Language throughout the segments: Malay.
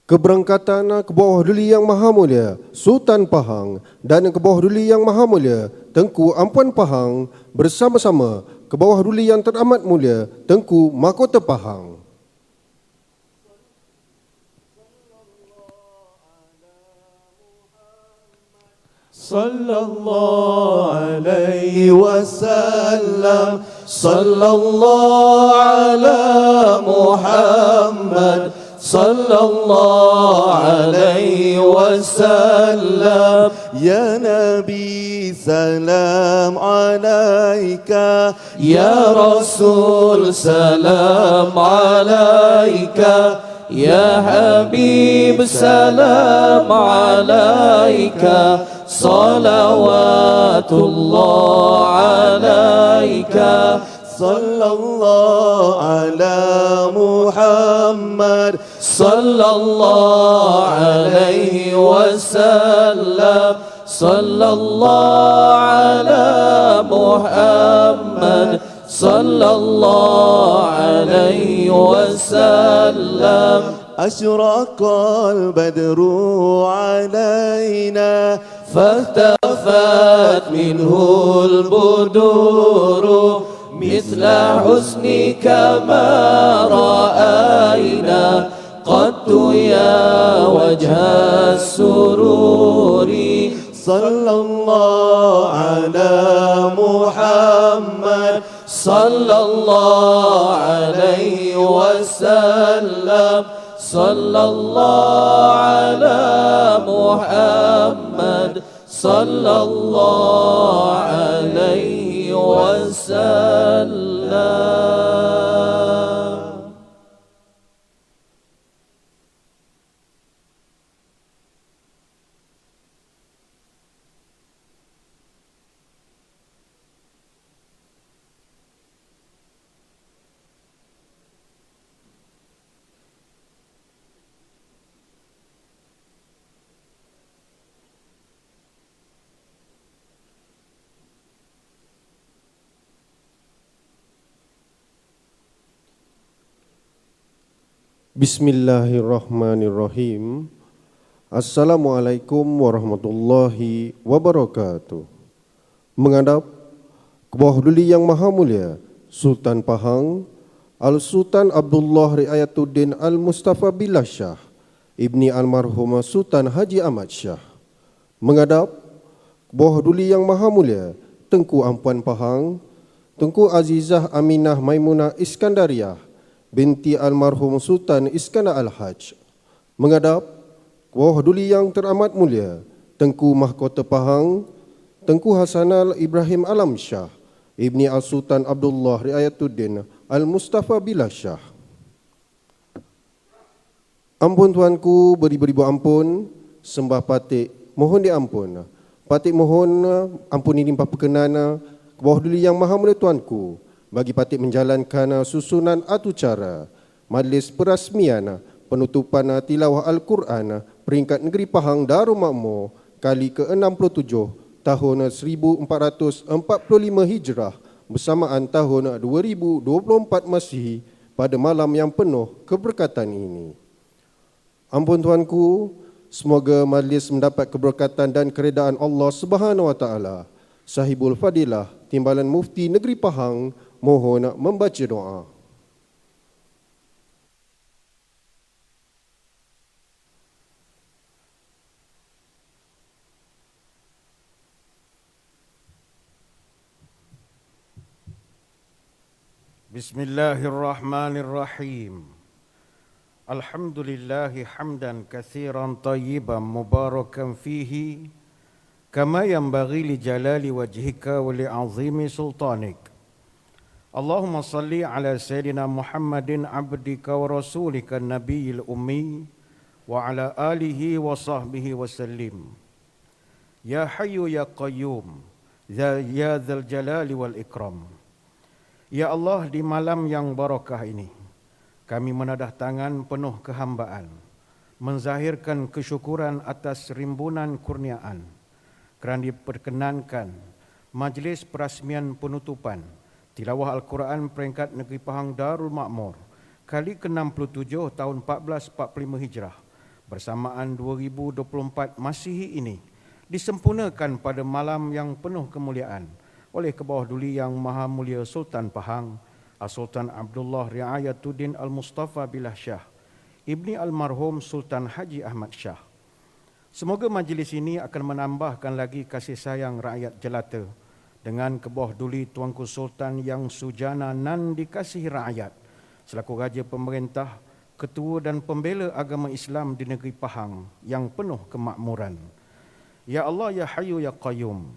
Keberangkatan ke bawah Duli Yang Maha Mulia Sultan Pahang dan ke bawah Duli Yang Maha Mulia Tengku Ampuan Pahang bersama-sama ke bawah Duli Yang Teramat Mulia Tengku Mahkota Pahang. Sallallahu alaihi wasallam, sallallahu ala Muhammad, sallallahu alaihi wasallam. Ya Nabi salam alaika, ya Rasul salam alaika, ya Habib salam alaika, salawatullah alaika. Sallallahu ala Muhammad, sallallahu alaihi wasallam, sallallahu ala Muhammad, sallallahu alaihi wasallam. أشرق البدر علينا فاختفت منه البدور مثل حسنك ما رأينا قط يا وجه السرور. صلى الله على محمد، صلى الله عليه وسلم، صلى الله على محمد، صلى الله عليه وسلم. Bismillahirrahmanirrahim. Assalamualaikum warahmatullahi wabarakatuh. Menghadap ke bawah Duli Yang Maha Mulia Sultan Pahang Al-Sultan Abdullah Riayatuddin Al-Mustafa Billah Shah Ibni Almarhum Sultan Haji Ahmad Shah. Menghadap ke bawah Duli Yang Maha Mulia Tengku Ampuan Pahang Tengku Azizah Aminah Maimunah Iskandariah binti almarhum Sultan Iskandar Al-Haj. Menghadap ke bawah Duli Yang Teramat Mulia Tengku Mahkota Pahang Tengku Hasanal Ibrahim Alam Shah Ibni Al-Sultan Abdullah Riayatuddin Al-Mustafa Billah Shah. Ampun tuanku, beribu-ribu ampun, sembah patik mohon diampun. Patik mohon ampuni limpah perkenan ke bawah Duli Yang Maha Mulia tuanku bagi patik menjalankan susunan atu cara majlis perasmian penutupan tilawah Al-Quran peringkat negeri Pahang Darul Makmur kali ke-67 tahun 1445 Hijrah bersamaan tahun 2024 Masihi pada malam yang penuh keberkatan ini. Ampun tuanku, semoga majlis mendapat keberkatan dan keredaan Allah Subhanahu Wa Taala. Sahibul Fadilah Timbalan Mufti Negeri Pahang mohon membaca doa. Bismillahirrahmanirrahim. Alhamdulillahi hamdan katsiran tayyiban mubarakan fihi kama yanbaghi li jalali wajhika wa li 'azimi sultanik. Allahumma salli ala Sayyidina Muhammadin abdika wa rasulika nabiyil ummi wa ala alihi wa sahbihi wa sallim. Ya Hayyu Ya Qayyum, Ya Dzal Jalali wal Ikram. Ya Allah, di malam yang barakah ini kami menadah tangan penuh kehambaan menzahirkan kesyukuran atas rimbunan kurniaan kerana diperkenankan majlis perasmian penutupan Tilawah Al-Quran peringkat Negeri Pahang Darul Makmur kali ke-67 tahun 1445 Hijrah bersamaan 2024 Masihi ini disempurnakan pada malam yang penuh kemuliaan oleh Kebawah Duli Yang Maha Mulia Sultan Pahang Sultan Abdullah Riayatuddin Al-Mustafa Billah Shah Ibni Almarhum Sultan Haji Ahmad Shah. Semoga majlis ini akan menambahkan lagi kasih sayang rakyat jelata dengan Kebawah Duli Tuanku Sultan yang sujana nan dikasihi rakyat selaku Raja Pemerintah, Ketua dan Pembela Agama Islam di negeri Pahang yang penuh kemakmuran. Ya Allah, Ya Hayyu, Ya Qayyum,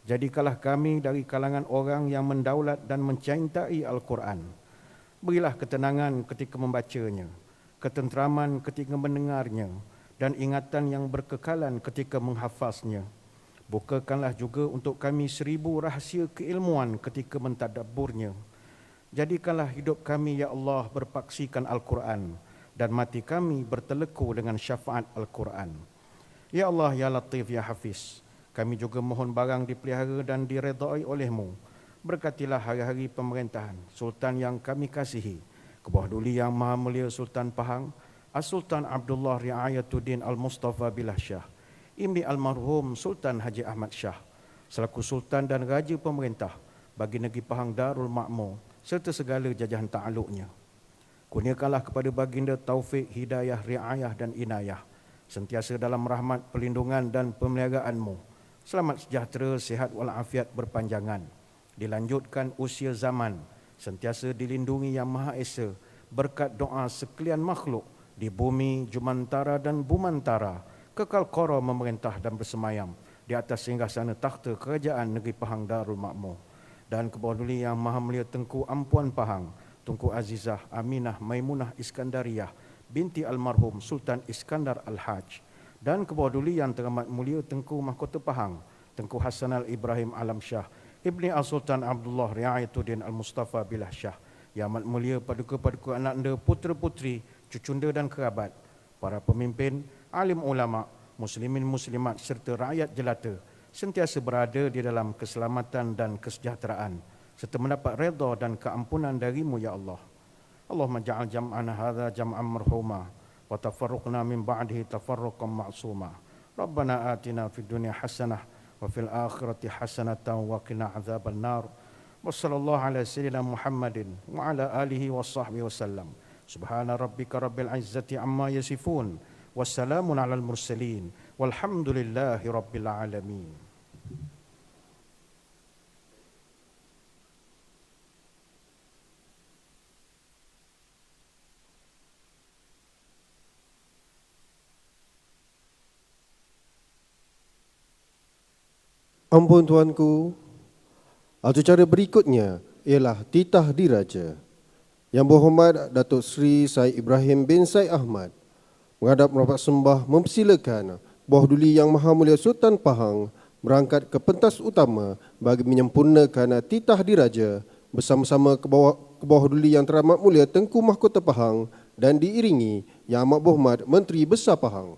jadikanlah kami dari kalangan orang yang mendaulat dan mencintai Al-Quran. Berilah ketenangan ketika membacanya, ketenteraman ketika mendengarnya, dan ingatan yang berkekalan ketika menghafaznya. Bukakanlah juga untuk kami 1000 rahsia keilmuan ketika mentadabburnya. Jadikanlah hidup kami, Ya Allah, berpaksikan Al-Quran dan mati kami berteleku dengan syafaat Al-Quran. Ya Allah, Ya Latif, Ya Hafiz, kami juga mohon barang dipelihara dan diredai oleh-Mu. Berkatilah hari-hari pemerintahan Sultan yang kami kasihi, Kebawah Duli Yang Maha Mulia Sultan Pahang Sultan Abdullah Riayatuddin Al-Mustafa Billah Shah Ibni Almarhum Sultan Haji Ahmad Shah selaku Sultan dan Raja Pemerintah bagi negeri Pahang Darul Makmur serta segala jajahan ta'aluknya. Kurniakanlah kepada baginda taufik, hidayah, riayah dan inayah, sentiasa dalam rahmat, perlindungan dan pemeliharaan-Mu. Selamat sejahtera, sihat walafiat berpanjangan. Dilanjutkan usia zaman, sentiasa dilindungi Yang Maha Esa, berkat doa sekalian makhluk di bumi, Jumantara dan Bumantara, kekal kora memerintah dan bersemayam di atas singgasana takhta kerajaan negeri Pahang Darul Makmur. Dan Kebawah Duli Yang Maha Mulia Tengku Ampuan Pahang, Tunku Azizah Aminah Maimunah Iskandariah binti Almarhum Sultan Iskandar Al-Haj, dan Kebawah Duli Yang Teramat Mulia Tengku Mahkota Pahang, Tengku Hasanal Ibrahim Alam Shah Ibni Al-Sultan Abdullah Riayatuddin Al-Mustafa Billah Shah, Yang Amat Mulia Paduka-Paduka anak anda, putera-puteri, cucunda dan kerabat, para pemimpin, alim ulama, muslimin muslimat serta rakyat jelata sentiasa berada di dalam keselamatan dan kesejahteraan serta mendapat redha dan keampunan dari-Mu, Ya Allah. Allahumma ja'al jam'ana hadha jam'an marhuma wa tafarruqna min ba'dihi tafarruqan ma'suma. Rabbana atina fid dunya hasanah wa fil akhirati hasanatan wa qina adzaban nar. Wa sallallahu ala sayyidina Muhammadin wa ala alihi wa sahbihi wasallam. Subhana rabbika rabbil izzati amma yasifun. Wassalamun alal mursalin. Walhamdulillahi rabbil alamin. Ampun tuanku, acara berikutnya ialah titah diraja. Yang berhormat Datuk Seri Said Ibrahim bin Said Ahmad menghadap merapat sembah mempersilakan Kebawah Duli Yang Maha Mulia Sultan Pahang berangkat ke pentas utama bagi menyempurnakan titah diraja bersama-sama Kebawah Duli Yang Teramat Mulia Tengku Mahkota Pahang dan diiringi Yang Amat Berhormat Menteri Besar Pahang.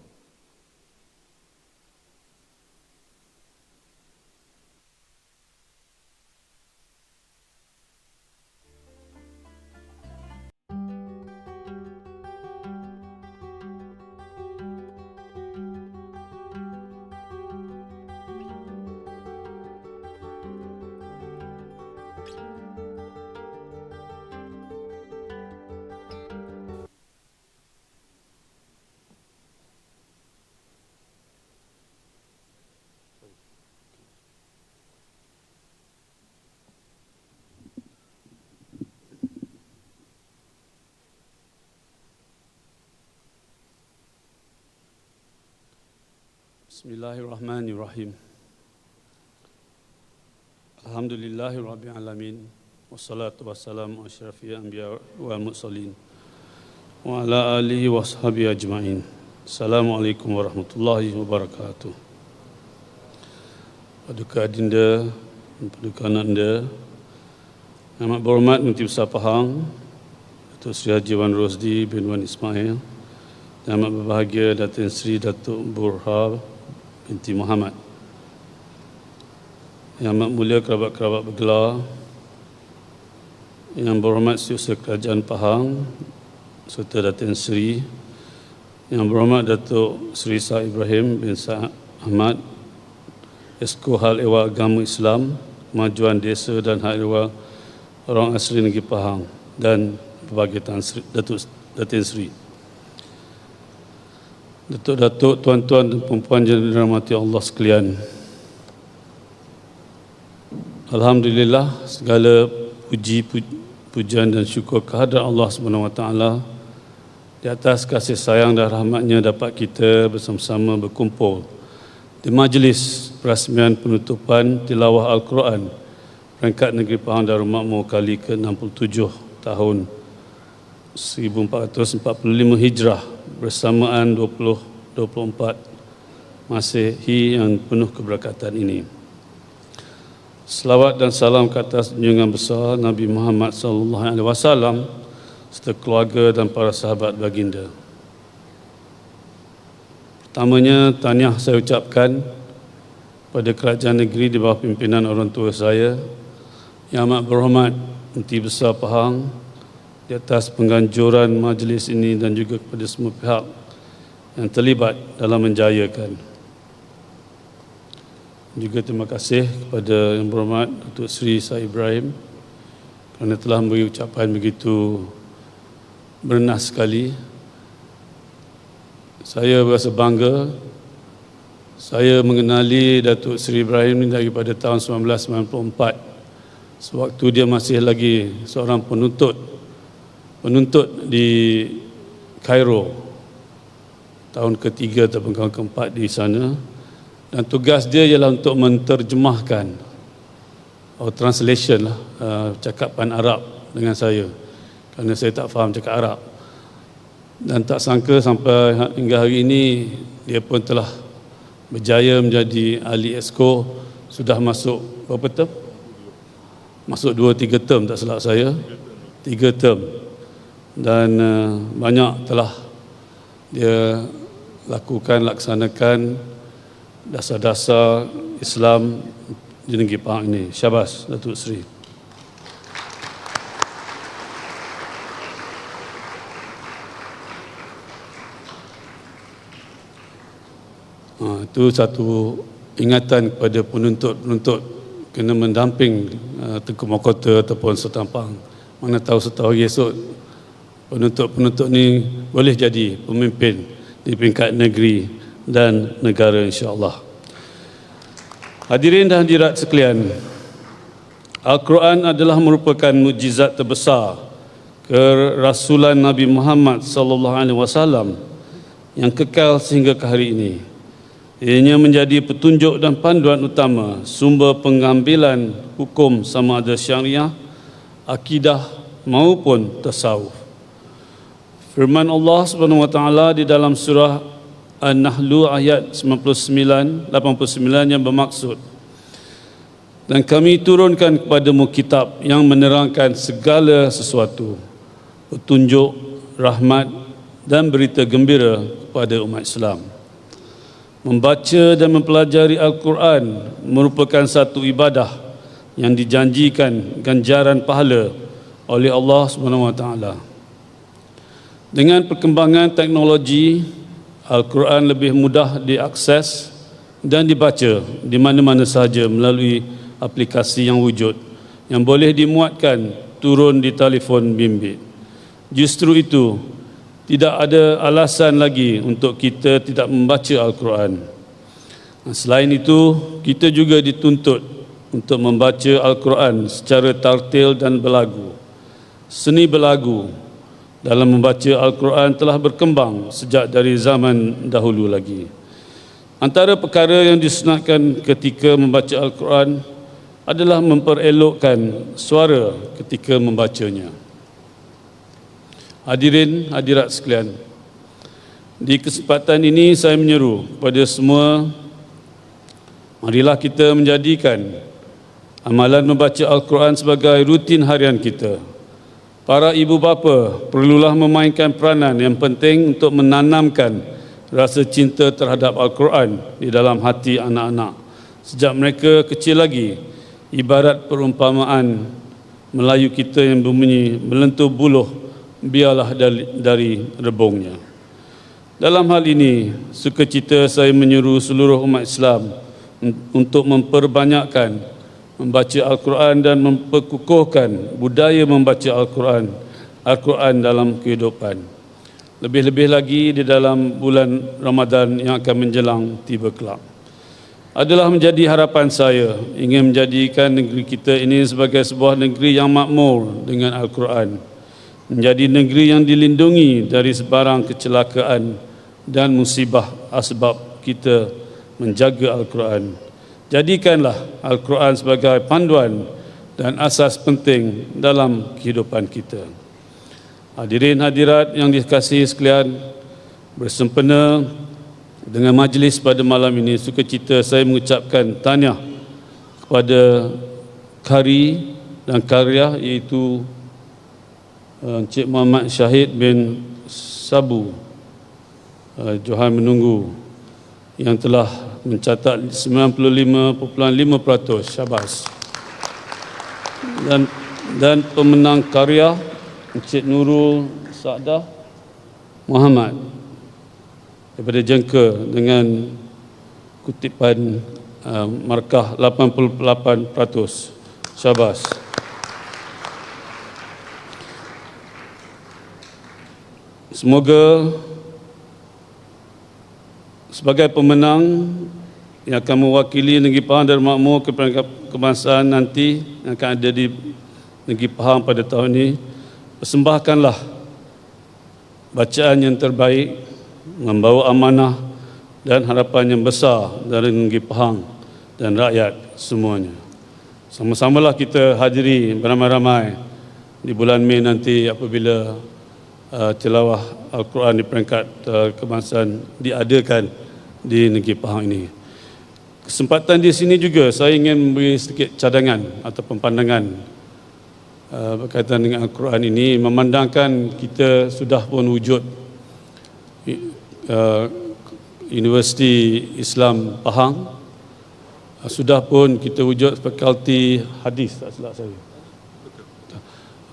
Bismillahirrahmanirrahim. Alhamdulillahirabbil alamin. Wassalatu wassalamu asyrafil anbiya wal mursalin wa ala alihi washabihi ajmain. Assalamualaikum warahmatullahi wabarakatuh. Paduka adinda dan paduka anak anda, yang amat berhormat Menteri Besar Pahang Datuk Seri Haji Wan Rosdi bin Wan Ismail, yang amat berbahagia Datin Seri Datuk Burha binti Muhammad, yang amat mulia kerabat-kerabat bergelar, yang berhormat Setiausaha Kerajaan Pahang serta Datin Seri Yang berhormat Datuk Seri Sa'ad Ibrahim bin Sa'ad Ahmad, Esko Hal Ehwal Agama Islam, Kemajuan Desa dan Hal Ehwal Orang Asli Negeri Pahang, dan berbagai Datin Seri. Datuk-datuk, tuan-tuan dan puan-puan yang dirahmati Allah sekalian. Alhamdulillah, segala pujian dan syukur kehadrat Allah SWT di atas kasih sayang dan rahmatnya dapat kita bersama-sama berkumpul di majlis perasmian penutupan tilawah Al-Quran Peringkat Negeri Pahang Darul Makmur kali ke-67 tahun 1445 Hijrah bersamaan 2024 Masehi yang penuh keberkatan ini. Selawat dan salam ke atas junjungan besar Nabi Muhammad SAW serta keluarga dan para sahabat baginda. Pertamanya, tahniah saya ucapkan pada kerajaan negeri di bawah pimpinan orang tua saya, Yang Amat Berhormat Menteri Besar Pahang, di atas pengganjuran majlis ini dan juga kepada semua pihak yang terlibat dalam menjayakan. Juga terima kasih kepada Yang Berhormat Datuk Seri Sa'ad Ibrahim kerana telah memberi ucapan begitu bernas sekali. Saya berasa bangga. Saya mengenali Datuk Seri Ibrahim ini daripada tahun 1994, sewaktu dia masih lagi seorang penuntut di Kairo, tahun ketiga ataupun tahun keempat di sana, dan tugas dia ialah untuk menterjemahkan translation cakapan Arab dengan saya, kerana saya tak faham cakap Arab. Dan tak sangka sampai hingga hari ini dia pun telah berjaya menjadi ahli Esko. Sudah masuk berapa term? Masuk 2-3 term tak silap saya, 3 term. Dan banyak telah dia laksanakan dasar-dasar Islam di negeri Pahang ini. Syabas Datuk Seri. Itu satu ingatan kepada penuntut-penuntut kena mendamping Tengku Mahkota ataupun Setampang. Mana tahu satu hari esok penuntut-penuntut ni boleh jadi pemimpin di peringkat negeri dan negara, insya-Allah. Hadirin dan hadirat sekalian, Al-Quran adalah merupakan mukjizat terbesar kerasulan Nabi Muhammad SAW yang kekal sehingga ke hari ini. Ianya menjadi petunjuk dan panduan utama sumber pengambilan hukum sama ada syariah, akidah maupun tasawuf. Firman Allah SWT di dalam surah An-Nahl ayat 89 yang bermaksud, dan kami turunkan kepadamu kitab yang menerangkan segala sesuatu, petunjuk, rahmat dan berita gembira kepada umat Islam. Membaca dan mempelajari Al-Quran merupakan satu ibadah yang dijanjikan ganjaran pahala oleh Allah SWT. Dengan perkembangan teknologi, Al-Quran lebih mudah diakses dan dibaca di mana-mana sahaja melalui aplikasi yang wujud, yang boleh dimuatkan turun di telefon bimbit. Justru itu, tidak ada alasan lagi untuk kita tidak membaca Al-Quran. Selain itu, kita juga dituntut untuk membaca Al-Quran secara tartil dan berlagu. Seni berlagu dalam membaca Al-Quran telah berkembang sejak dari zaman dahulu lagi. Antara perkara yang disunatkan ketika membaca Al-Quran adalah memperelokkan suara ketika membacanya. Hadirin hadirat sekalian, di kesempatan ini saya menyeru kepada semua, marilah kita menjadikan amalan membaca Al-Quran sebagai rutin harian kita. Para ibu bapa perlulah memainkan peranan yang penting untuk menanamkan rasa cinta terhadap Al-Quran di dalam hati anak-anak sejak mereka kecil lagi. Ibarat perumpamaan Melayu kita yang berbunyi, melentur buluh biarlah dari rebungnya. Dalam hal ini, sukacita saya menyeru seluruh umat Islam untuk memperbanyakkan membaca Al-Quran dan memperkukuhkan budaya membaca Al-Quran dalam kehidupan. Lebih-lebih lagi di dalam bulan Ramadan yang akan menjelang tiba kelak. Adalah menjadi harapan saya ingin menjadikan negeri kita ini sebagai sebuah negeri yang makmur dengan Al-Quran. Menjadi negeri yang dilindungi dari sebarang kecelakaan dan musibah asbab kita menjaga Al-Quran. Jadikanlah Al-Quran sebagai panduan dan asas penting dalam kehidupan kita. Hadirin hadirat yang dikasihi sekalian, bersempena dengan majlis pada malam ini, sukacita saya mengucapkan tahniah kepada kari dan karya iaitu Encik Muhammad Syahid bin Sabu Johan Menunggu yang telah mencatat 95.5%. Syabas. Dan pemenang karya Encik Nurul Sa'dah Muhammad daripada Jengka dengan kutipan markah 88%. Syabas. Semoga sebagai pemenang yang akan mewakili Negeri Pahang dan Makmur ke peringkat kebangsaan nanti yang akan ada di Negeri Pahang pada tahun ini, persembahkanlah bacaan yang terbaik, membawa amanah dan harapan yang besar dari Negeri Pahang dan rakyat semuanya. Sama-samalah kita hadiri beramai-ramai di bulan Mei nanti apabila tilawah Al-Quran di peringkat kebangsaan diadakan di Negeri Pahang ini. Kesempatan di sini juga saya ingin memberi sedikit cadangan atau pandangan berkaitan dengan Al-Quran ini, memandangkan kita sudah pun wujud Universiti Islam Pahang, sudah pun kita wujud fakulti hadis, tak silap saya,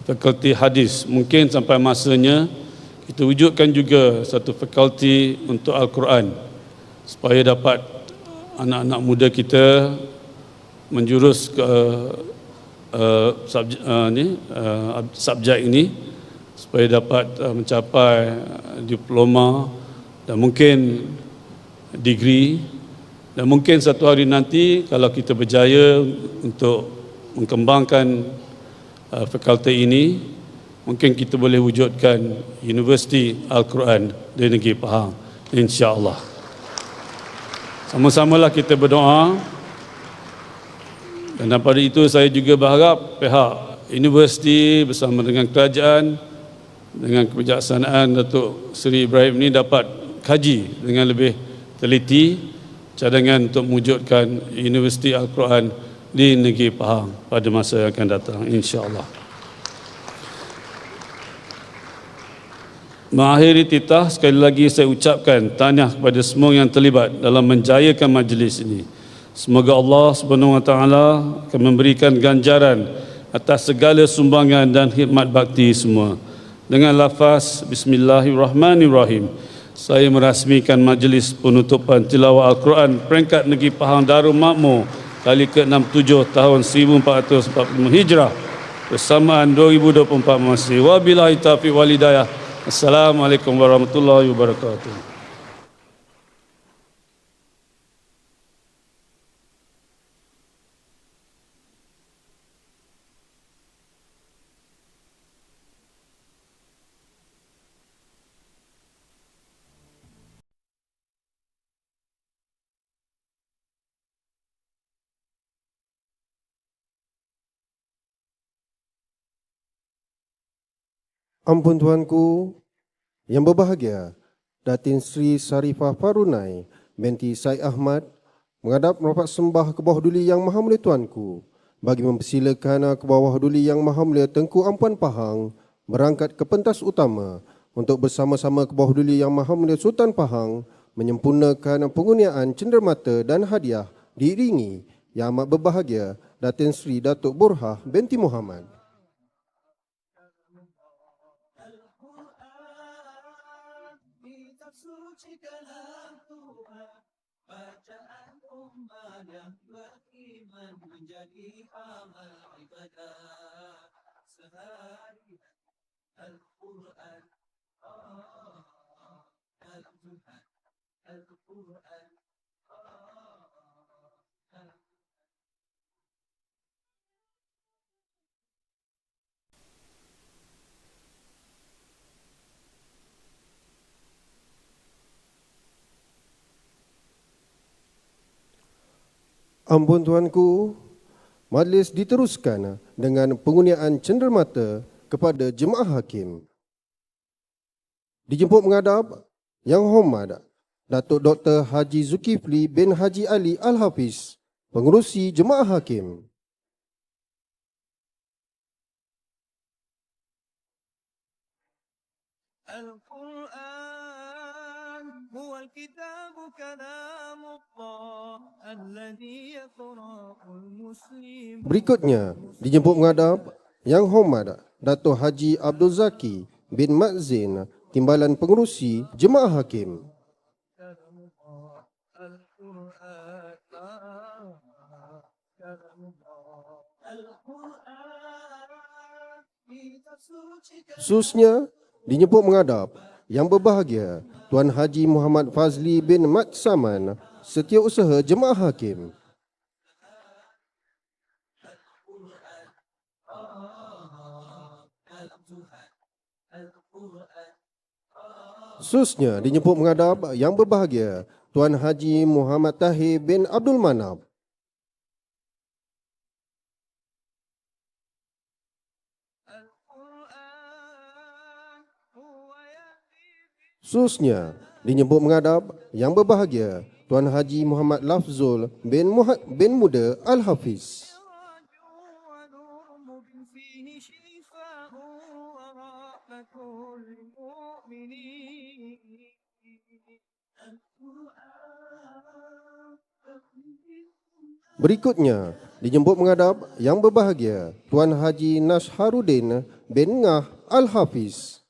fakulti hadis. Mungkin sampai masanya kita wujudkan juga satu fakulti untuk Al-Quran supaya dapat anak-anak muda kita menjurus ke subjek ini supaya dapat mencapai diploma dan mungkin degree, dan mungkin satu hari nanti kalau kita berjaya untuk mengembangkan fakulti ini, mungkin kita boleh wujudkan Universiti Al-Quran di Negeri Pahang, insya-Allah. Sama-samalah kita berdoa. Dan daripada itu saya juga berharap pihak universiti bersama dengan kerajaan, dengan kebijaksanaan Datuk Seri Ibrahim ini dapat kaji dengan lebih teliti cadangan untuk mewujudkan Universiti Al-Quran di Negeri Pahang pada masa yang akan datang, insya-Allah. Mengakhiri titah, sekali lagi saya ucapkan tahniah kepada semua yang terlibat dalam menjayakan majlis ini. Semoga Allah Subhanahu Wa Taala akan memberikan ganjaran atas segala sumbangan dan khidmat bakti semua. Dengan lafaz Bismillahirrahmanirrahim, saya merasmikan majlis penutupan tilawah Al-Quran peringkat Negeri Pahang Darul Makmur kali ke-67 tahun 1445 Hijrah bersamaan 2024 Masih. Wabillahi taufiq wal hidayah. Assalamualaikum warahmatullahi wabarakatuh. Ampun Tuanku, yang berbahagia, Datin Sri Sarifah Farunai binti Syed Ahmad menghadap merapat sembah ke bawah duli Yang Maha Mulia Tuanku bagi mempersilakan ke bawah duli Yang Maha Mulia Tengku Ampuan Pahang berangkat ke pentas utama untuk bersama-sama ke bawah duli Yang Maha Mulia Sultan Pahang menyempurnakan pengurniaan cenderamata dan hadiah diiringi Yang Amat Berbahagia Datin Sri Datuk Borhah binti Muhammad. suci kalam Tuhan, bacaan umat yang beriman menjadi amal ibadah sehari. Al-Quran, Al-Quran, Al-Quran, Ampun Tuanku, majlis diteruskan dengan pengurniaan cenderamata kepada jemaah hakim. Dijemput menghadap Yang Hormat Datuk Dr. Haji Zulkifli bin Haji Ali Al-Hafiz, pengerusi jemaah hakim. القرآن هو الكتاب كلام الله الذي يقرأ المسلم. Berikutnya, dijemput menghadap Yang Hormat Datuk Haji Abdul Zaki bin Madzin, Timbalan Pengerusi Jemaah Hakim. Seterusnya, dijemput menghadap Yang berbahagia Tuan Haji Muhammad Fazli bin Mat Saman, Setiausaha Jemaah Hakim. Seterusnya, dijemput menghadap Yang berbahagia Tuan Haji Muhammad Tahir bin Abdul Manap. Seterusnya, dijemput menghadap Yang berbahagia Tuan Haji Muhammad Lafzul bin Muda Al-Hafiz. Berikutnya, dijemput menghadap Yang berbahagia Tuan Haji Nasharuddin bin Ngah Al-Hafiz.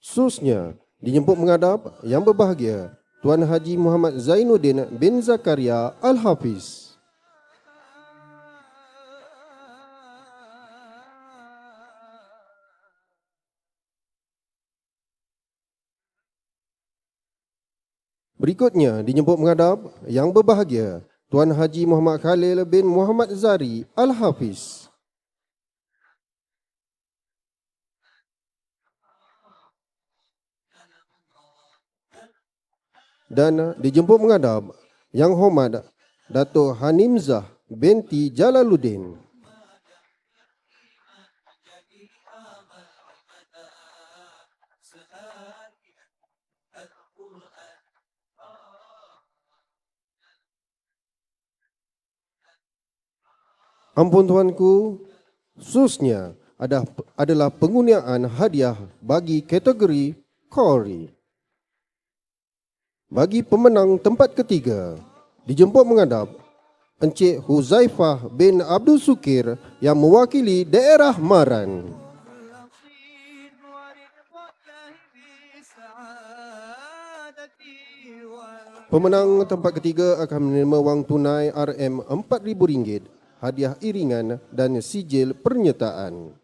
Seterusnya, dijemput menghadap Yang berbahagia Tuan Haji Muhammad Zainuddin bin Zakaria Al-Hafiz. Berikutnya, dijemput menghadap Yang berbahagia Tuan Haji Muhammad Khalil bin Muhammad Zari Al-Hafiz. Dan dijemput menghadap Yang Hormat Datuk Hanimzah binti Jalaluddin. Ampun Tuanku, seterusnya adalah pengurniaan hadiah bagi kategori Kori. Bagi pemenang tempat ketiga, dijemput menghadap Encik Huzaifah bin Abdul Sukir yang mewakili daerah Maran. Pemenang tempat ketiga akan menerima wang tunai RM4,000, hadiah iringan dan sijil penyertaan.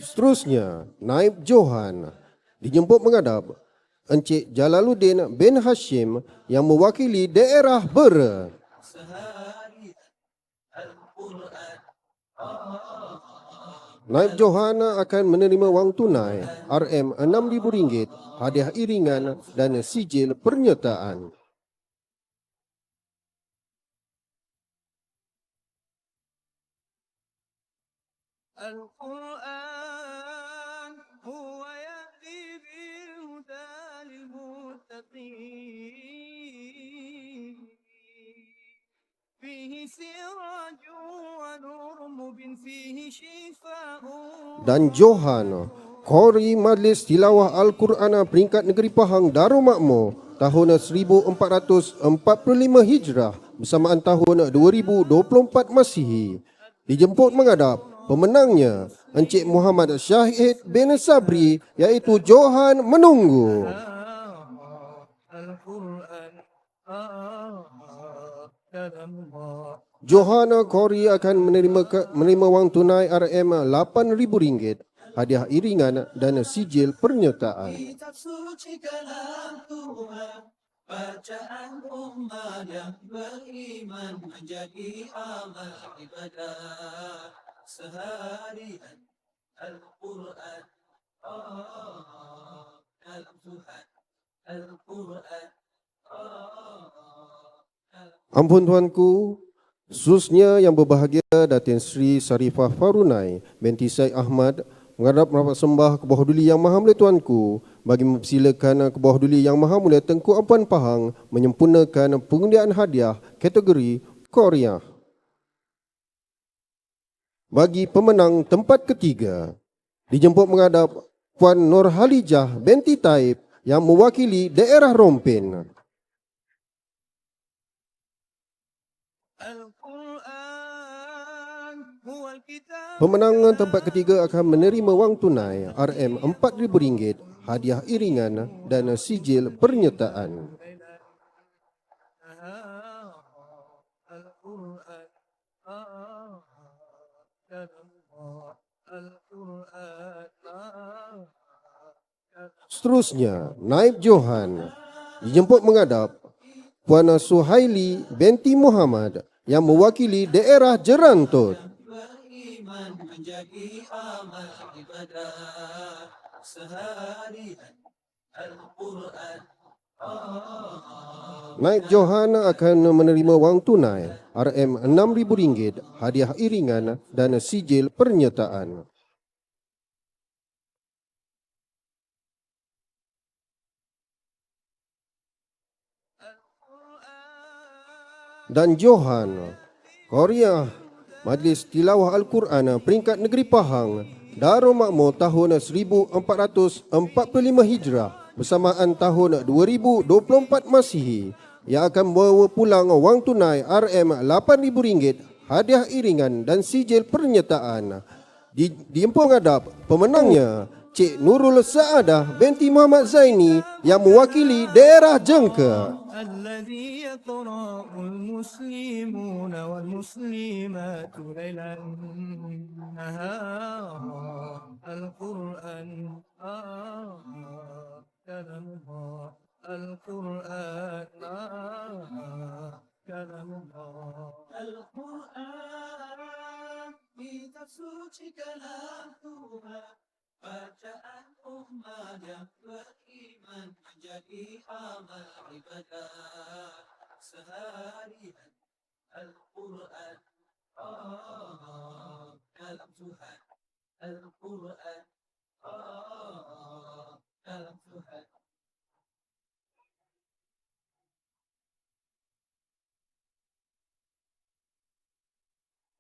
Seterusnya, Naib Johan dijemput menghadap Encik Jalaluddin bin Hashim yang mewakili daerah Bera. Naib Johan akan menerima wang tunai RM6,000, hadiah iringan dan sijil penyertaan. القرآن هو dan Johan, Qori Majlis Tilawah Al-Quran peringkat Negeri Pahang Darul Makmur tahun 1445 Hijrah bersamaan tahun 2024 Masihi. Dijemput menghadap pemenangnya Encik Muhammad Syahid bin Sabri iaitu Johan Menunggu. Al-Quran kalamullah. Johana Qori akan menerima wang tunai RM RM8,000, hadiah iringan dan sijil pernyataan. Kitab suci kalam Tuhan, bacaan umat yang beriman menjadi amal ibadah seharian. Al-Quran kalam Tuhan, Al-Quran Ampun tuanku, khususnya yang berbahagia Datin Sri Sarifah Farunai binti Syed Ahmad menghadap merapat sembah ke bawah duli Yang Maha Mulia tuanku bagi mempersilakan ke bawah duli Yang Maha Mulia Tengku Ampuan Pahang menyempurnakan pengundian hadiah kategori Korea. Bagi pemenang tempat ketiga, dijemput menghadap Puan Nur Halijah binti Taib yang mewakili daerah Rompin. Pemenang tempat ketiga akan menerima wang tunai RM4,000, hadiah iringan dan sijil pernyataan. Seterusnya, Naib Johan dijemput menghadap Puan Suhaili binti Muhammad yang mewakili daerah Jerantut. beriman menjadi amal ibadah seharian. Al-Quran Naib Johan akan menerima wang tunai RM6,000, hadiah iringan dan sijil pernyataan. Dan Johan, Korea Majlis Tilawah Al-Quran peringkat Negeri Pahang Darul Makmur tahun 1445 Hijrah bersamaan tahun 2024 Masihi yang akan membawa pulang wang tunai RM8,000, hadiah iringan dan sijil pernyataan. Dijemput menghadap pemenangnya Cik Nurul Saadah binti Muhammad Zaini yang mewakili daerah Jengka. الذي يقرأ المسلمون والمسلمات ليلا نهارا. القرآن كلام الله. القرآن كلام الله. القرآن kitab suci kalam Tuhan, bacaan umat yang beriman menjadi amal ibadah seharian. Al-Quran kalam Tuhan, Al-Quran kalam Tuhan.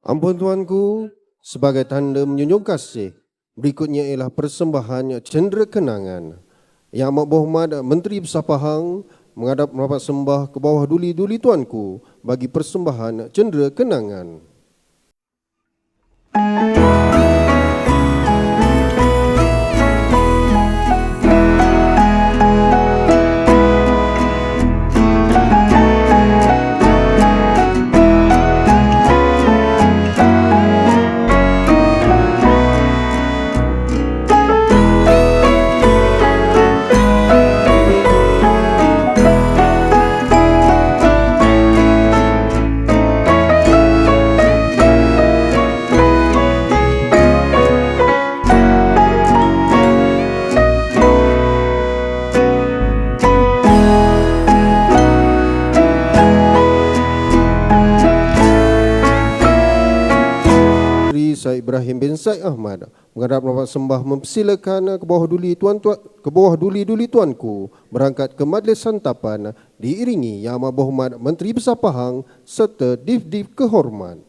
Ampun tuanku, sebagai tanda menjunjung kasih, berikutnya ialah persembahan cendera kenangan. Yang Amat Berhormat Menteri Besar Pahang menghadap merapat sembah ke bawah duli-duli tuanku bagi persembahan cendera kenangan. Syed Ibrahim bin Syed Ahmad menghadap merapat sembah mempersilakan ke bawah duli-duli tuanku berangkat ke majlis santapan diiringi Yang Amat Berhormat Menteri Besar Pahang serta div-div kehormat.